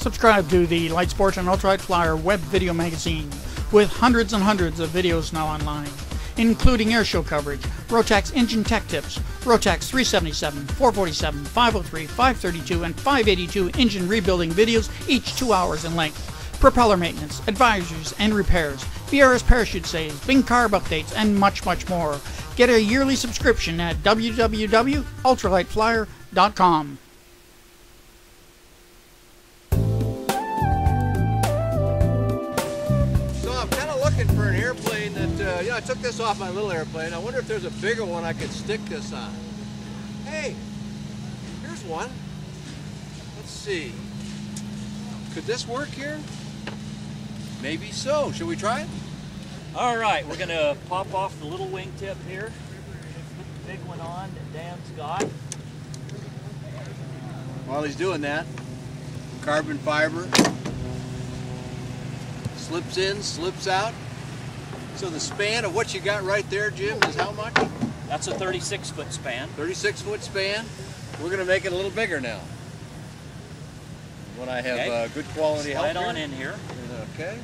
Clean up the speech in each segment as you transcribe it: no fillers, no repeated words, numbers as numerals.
Subscribe to the Light Sports and Ultralight Flyer web video magazine with hundreds and hundreds of videos now online, including airshow coverage, Rotax engine tech tips, Rotax 377, 447, 503, 532, and 582 engine rebuilding videos, each 2 hours in length, propeller maintenance, advisories and repairs, VRS parachute saves, Bing carb updates, and much, much more. Get a yearly subscription at www.ultralightflyer.com. For an airplane that, I took this off my little airplane. I wonder if there's a bigger one I could stick this on. Hey, here's one. Let's see. Could this work here? Maybe so. Should we try it? All right, we're going to pop off the little wingtip here. Put the big one on that Dan's got. While he's doing that, carbon fiber slips in, slips out. So the span of what you got right there, Jim, is how much? That's a 36-foot span. 36-foot span. We're going to make it a little bigger now. When I have good quality help. Slide on in here. Okay.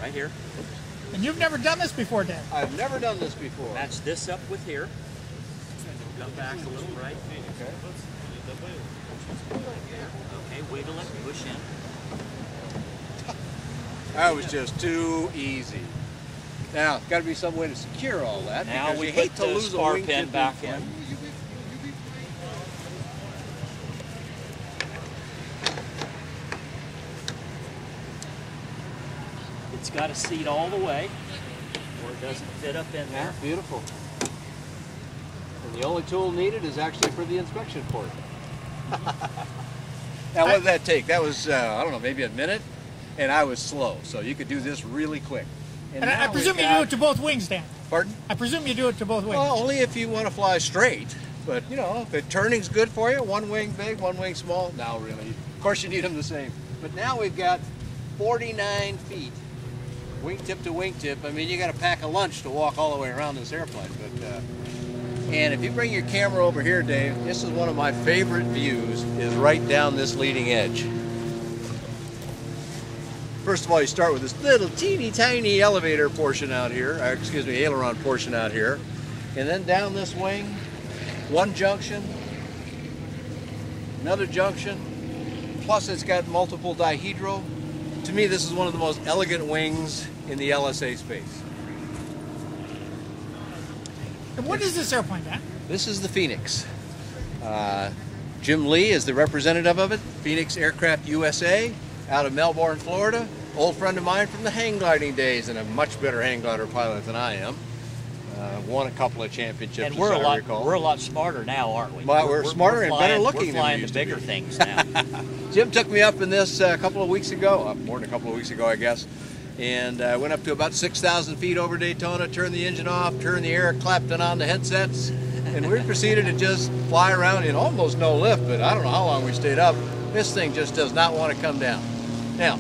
Right here. And you've never done this before, Dan? I've never done this before. Match this up with here. Come back a little, right? Okay. Okay, wiggle it, push in. That was just too easy. Now, it's got to be some way to secure all that. Now we we hate put to the lose spar a pin back in. It's got to seat all the way, or it doesn't fit up in there. Beautiful. And the only tool needed is actually for the inspection port. Now, what did that take? That was, I don't know, maybe a minute, and I was slow, so you could do this really quick. And I presume you do it to both wings, Dan. Pardon? I presume you do it to both wings. Well, only if you want to fly straight. But, if the turning's good for you, one wing big, one wing small, now really. Of course, you need them the same. But now we've got 49 feet, wingtip to wingtip. I mean, you got to pack a lunch to walk all the way around this airplane. But and if you bring your camera over here, Dave, this is one of my favorite views, is right down this leading edge. First of all, you start with this little teeny tiny elevator portion out here, aileron portion out here, and then down this wing, one junction, another junction, plus it's got multiple dihedral. To me, this is one of the most elegant wings in the LSA space. And what is this airplane, Dan? This is the Phoenix. Jim Lee is the representative of it, Phoenix Aircraft USA, out of Melbourne, Florida. Old friend of mine from the hang gliding days, and a much better hang glider pilot than I am. Won a couple of championships, and we're as I recall. We're a lot smarter now, aren't we? But we're smarter and better looking. We're flying than the bigger things now. Jim took me up in this a couple of weeks ago, more than a couple of weeks ago, I guess. And I went up to about 6,000 feet over Daytona, turned the engine off, turned the air, clapped it on the headsets, and we proceeded to just fly around in almost no lift, but I don't know how long we stayed up. This thing just does not want to come down. Now,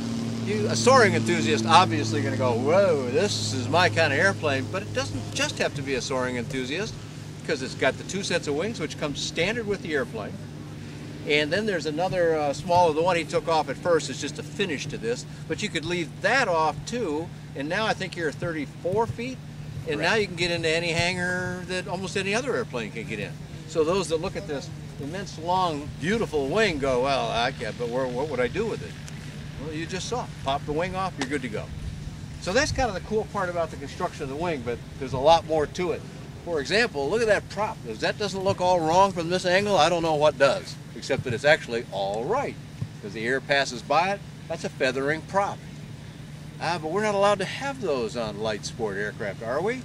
a soaring enthusiast obviously going to go, whoa, this is my kind of airplane, but it doesn't just have to be a soaring enthusiast, because it's got the two sets of wings, which comes standard with the airplane. And then there's another smaller, the one he took off at first is just a finish to this, but you could leave that off too, and now I think you're 34 feet, and Correct. Now you can get into any hangar that almost any other airplane can get in. So those that look at this immense, long, beautiful wing go, well, I can't, but what would I do with it? Well, you just saw it. Pop the wing off, you're good to go. So that's kind of the cool part about the construction of the wing, but there's a lot more to it. For example, look at that prop. If that doesn't look all wrong from this angle, I don't know what does, except that it's actually all right, because the air passes by it. That's a feathering prop. But we're not allowed to have those on light sport aircraft, are we?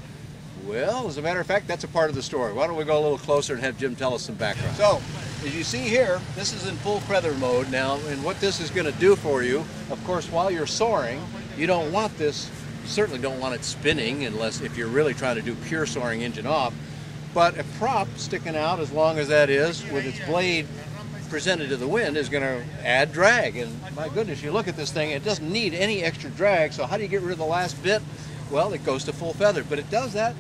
Well, as a matter of fact, that's a part of the story. Why don't we go a little closer and have Jim tell us some background. So, as you see here, this is in full feather mode now, and what this is going to do for you, of course, while you're soaring, you don't want this, you certainly don't want it spinning, unless if you're really trying to do pure soaring engine off, but a prop sticking out, as long as that is, with its blade presented to the wind, is going to add drag. And my goodness, you look at this thing, it doesn't need any extra drag, so how do you get rid of the last bit? Well, it goes to full feather, but it does that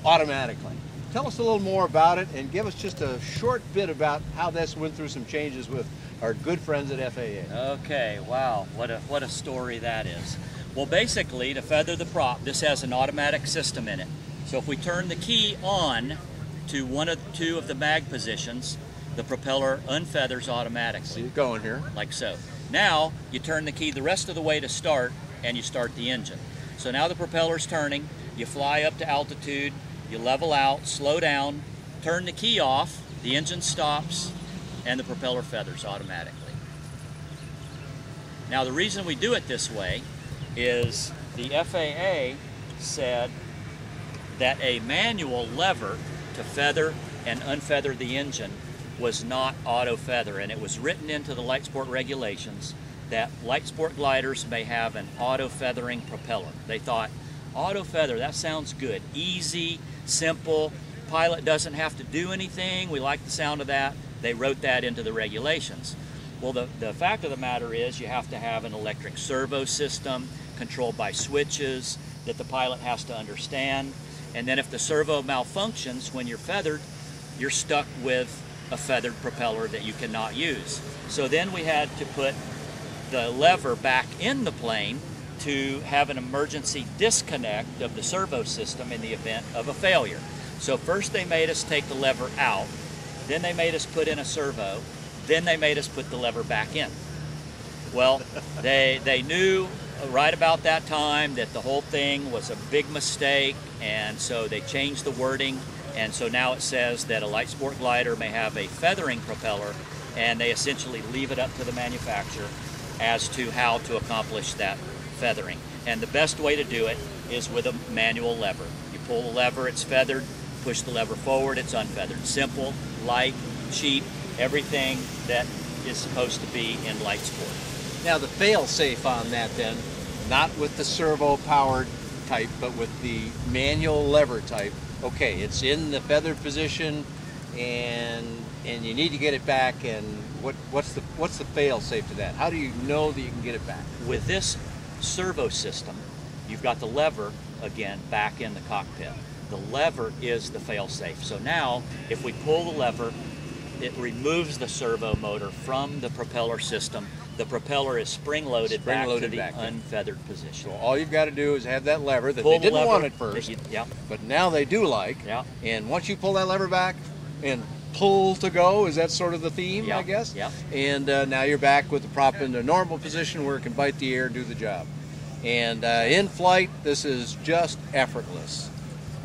automatically. Tell us a little more about it and give us just a short bit about how this went through some changes with our good friends at FAA. Okay, wow, what a story that is. Well, basically, to feather the prop, this has an automatic system in it. So if we turn the key on to one of two of the mag positions, the propeller unfeathers automatically. See it going here. Like so. Now, you turn the key the rest of the way to start, and you start the engine. So now the propeller's turning, you fly up to altitude, you level out, slow down, turn the key off, the engine stops, and the propeller feathers automatically. Now the reason we do it this way is the FAA said that a manual lever to feather and unfeather the engine was not auto feather, and it was written into the light sport regulations that light sport gliders may have an auto feathering propeller. They thought, auto feather, that sounds good, easy, simple, pilot doesn't have to do anything, we like the sound of that. They wrote that into the regulations. Well, the fact of the matter is you have to have an electric servo system controlled by switches that the pilot has to understand, and then if the servo malfunctions when you're feathered, you're stuck with a feathered propeller that you cannot use. So then we had to put the lever back in the plane to have an emergency disconnect of the servo system in the event of a failure. So first they made us take the lever out, then they made us put in a servo, then they made us put the lever back in. Well, they knew right about that time that the whole thing was a big mistake, and so they changed the wording, and so now it says that a light sport glider may have a feathering propeller, and they essentially leave it up to the manufacturer as to how to accomplish that feathering. And the best way to do it is with a manual lever. You pull the lever, it's feathered, push the lever forward, it's unfeathered. Simple, light, cheap, everything that is supposed to be in light sport. Now the fail-safe on that then, not with the servo-powered type, but with the manual lever type. Okay, it's in the feathered position, and you need to get it back. And what's the fail-safe to that? How do you know that you can get it back? With this servo system, you've got the lever again back in the cockpit. The lever is the fail-safe. So now, if we pull the lever, it removes the servo motor from the propeller system. The propeller is spring-loaded back to the unfeathered position. So all you've got to do is have that lever that they didn't want at first, yeah, but now they do like. Yeah. And once you pull that lever back and pull to go, is that sort of the theme, yeah, I guess? Yeah. And now you're back with the prop in the normal position where it can bite the air and do the job. And in flight, this is just effortless.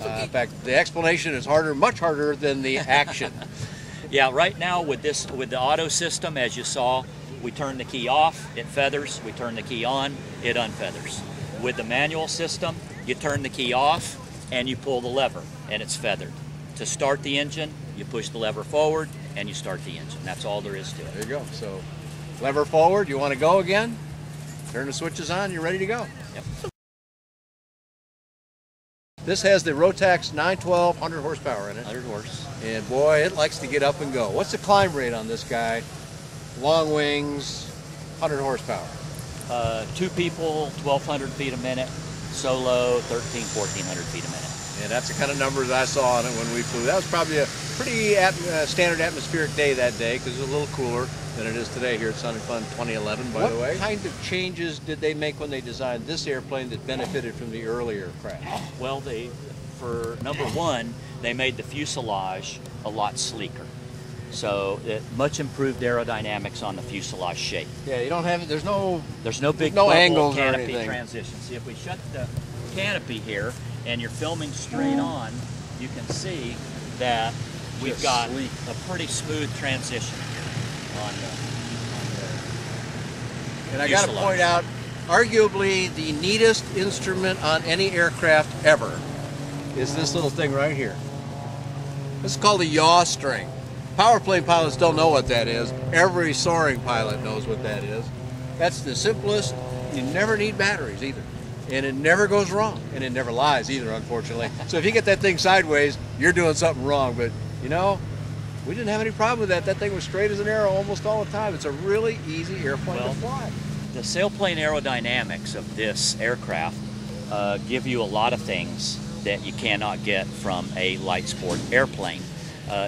In fact, the explanation is harder, much harder than the action. Yeah, right now with the auto system, as you saw, we turn the key off, it feathers. We turn the key on, it unfeathers. With the manual system, you turn the key off and you pull the lever and it's feathered. To start the engine, you push the lever forward and you start the engine. That's all there is to it. There you go. So lever forward, you want to go again? Turn the switches on, you're ready to go. Yep. This has the Rotax 912 100 horsepower in it. 100 horse. And boy, it likes to get up and go. What's the climb rate on this guy? Long wings, 100 horsepower. 2 people, 1,200 feet a minute. Solo, 1,400 feet a minute. And that's the kind of numbers I saw on it when we flew. That was probably a pretty standard atmospheric day that day, because it was a little cooler than it is today here at Sun and Fun 2011, by the way. What kind of changes did they make when they designed this airplane that benefited from the earlier craft? Well, for number one, they made the fuselage a lot sleeker. So much improved aerodynamics on the fuselage shape. Yeah, you don't have it. There's no big angles or canopy anything. transition. See, if we shut the canopy here and you're filming straight on, you can see that we've got a pretty smooth transition here on the And I got to point out, arguably the neatest instrument on any aircraft ever is this little thing right here. This is called a yaw string. Power plane pilots don't know what that is. Every soaring pilot knows what that is. That's the simplest. You never need batteries either. And it never goes wrong. And it never lies either, unfortunately. So if you get that thing sideways, you're doing something wrong. But, you know, we didn't have any problem with that. That thing was straight as an arrow almost all the time. It's a really easy airplane to fly. The sailplane aerodynamics of this aircraft give you a lot of things that you cannot get from a light sport airplane.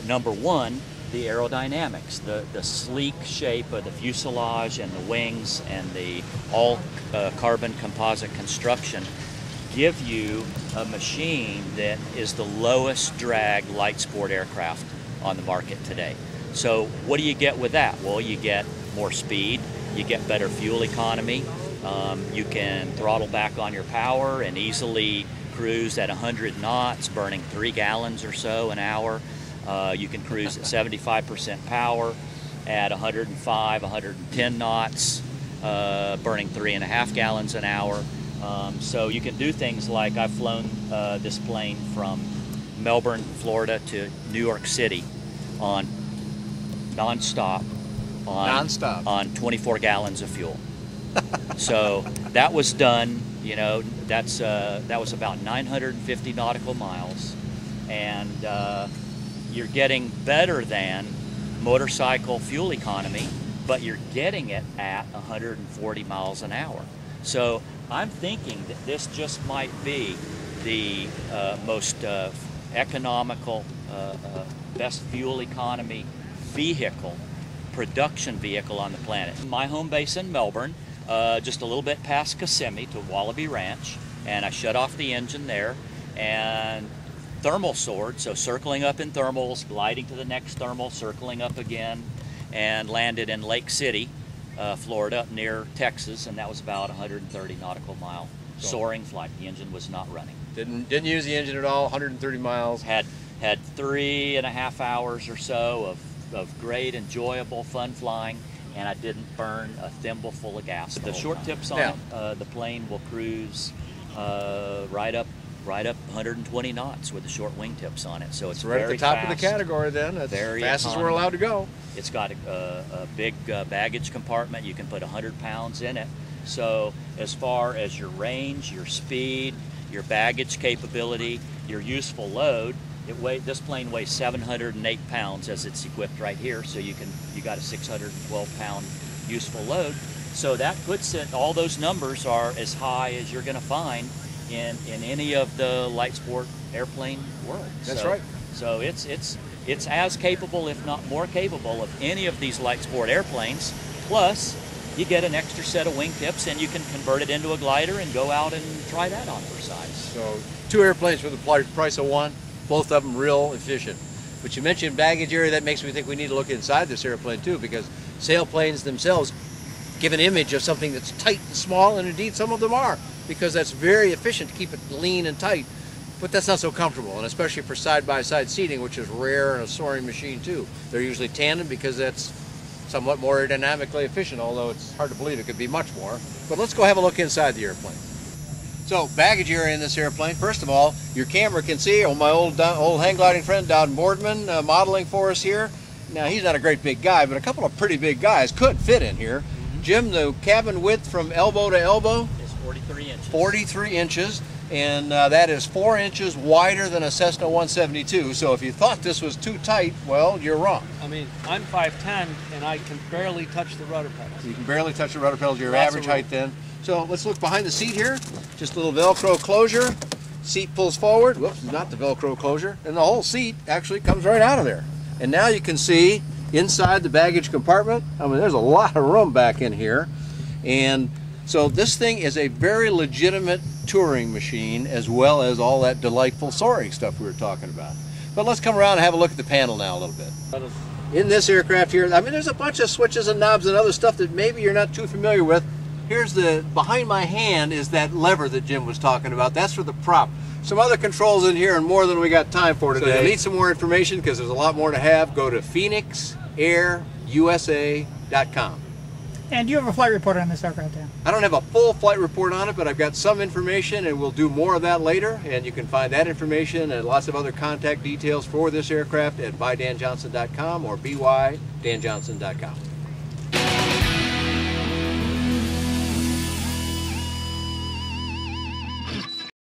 Number one, the aerodynamics, the sleek shape of the fuselage and the wings and the all carbon composite construction give you a machine that is the lowest drag light sport aircraft on the market today. So what do you get with that? Well, you get more speed, you get better fuel economy, you can throttle back on your power and easily cruise at 100 knots, burning 3 gallons or so an hour. You can cruise at 75% power at 105, 110 knots, burning 3.5 gallons an hour. So you can do things like I've flown this plane from Melbourne, Florida to New York City on non-stop on 24 gallons of fuel. So that was done, you know, that was about 950 nautical miles, and you're getting better than motorcycle fuel economy, but you're getting it at 140 miles an hour. So I'm thinking that this just might be the most economical, best fuel economy vehicle, production vehicle on the planet. My home base in Melbourne, just a little bit past Kissimmee to Wallaby Ranch, and I shut off the engine there and thermal soared, so circling up in thermals, gliding to the next thermal, circling up again, and landed in Lake City, Florida, near Texas, and that was about 130 nautical mile soaring flight. The engine was not running. Didn't use the engine at all. 130 miles. Had 3.5 hours or so of great, enjoyable, fun flying, and I didn't burn a thimble full of gas. The short tips on it, the plane will cruise right up 120 knots with the short wingtips on it. So it's right very at the top fast, of the category then. That's very fast as we're allowed to go. It's got a big baggage compartment. You can put 100 pounds in it. So as far as your range, your speed, your baggage capability, your useful load, this plane weighs 708 pounds as it's equipped right here. So you got a 612 pound useful load. So that puts it, all those numbers are as high as you're going to find in any of the light sport airplane world. That's right. So it's as capable, if not more capable, of any of these light sport airplanes. Plus, you get an extra set of wingtips, and you can convert it into a glider and go out and try that on for size. So 2 airplanes for the price of 1, both of them real efficient. But you mentioned baggage area. That makes me think we need to look inside this airplane too, because sailplanes themselves give an image of something that's tight and small, and indeed some of them are, because that's very efficient to keep it lean and tight. But that's not so comfortable, and especially for side-by-side seating, which is rare in a soaring machine too. They're usually tandem because that's somewhat more aerodynamically efficient, although it's hard to believe it could be much more. But let's go have a look inside the airplane. So, baggage area in this airplane. First of all, your camera can see my old hang gliding friend Don Boardman modeling for us here. Now, he's not a great big guy, but a couple of pretty big guys could fit in here. Jim, the cabin width from elbow to elbow is 43 inches. 43 inches, and that is 4 inches wider than a Cessna 172. So if you thought this was too tight, well, you're wrong. I mean, I'm 5'10", and I can barely touch the rudder pedals. You can barely touch the rudder pedals, your Lots average of room. height then. So let's look behind the seat here. Just a little Velcro closure. Seat pulls forward. Whoops, not the Velcro closure. And the whole seat actually comes right out of there. And now you can see inside the baggage compartment. I mean, there's a lot of room back in here. And so this thing is a very legitimate touring machine, as well as all that delightful soaring stuff we were talking about. But let's come around and have a look at the panel now a little bit. In this aircraft here, I mean, there's a bunch of switches and knobs and other stuff that maybe you're not too familiar with. Here's behind my hand is that lever that Jim was talking about. That's for the prop. Some other controls in here, and more than we got time for today. So if you need some more information, because there's a lot more to have, go to phoenixairusa.com. And you have a flight report on this aircraft, Dan? I don't have a full flight report on it, but I've got some information, and we'll do more of that later. And you can find that information and lots of other contact details for this aircraft at bydanjohnson.com or bydanjohnson.com.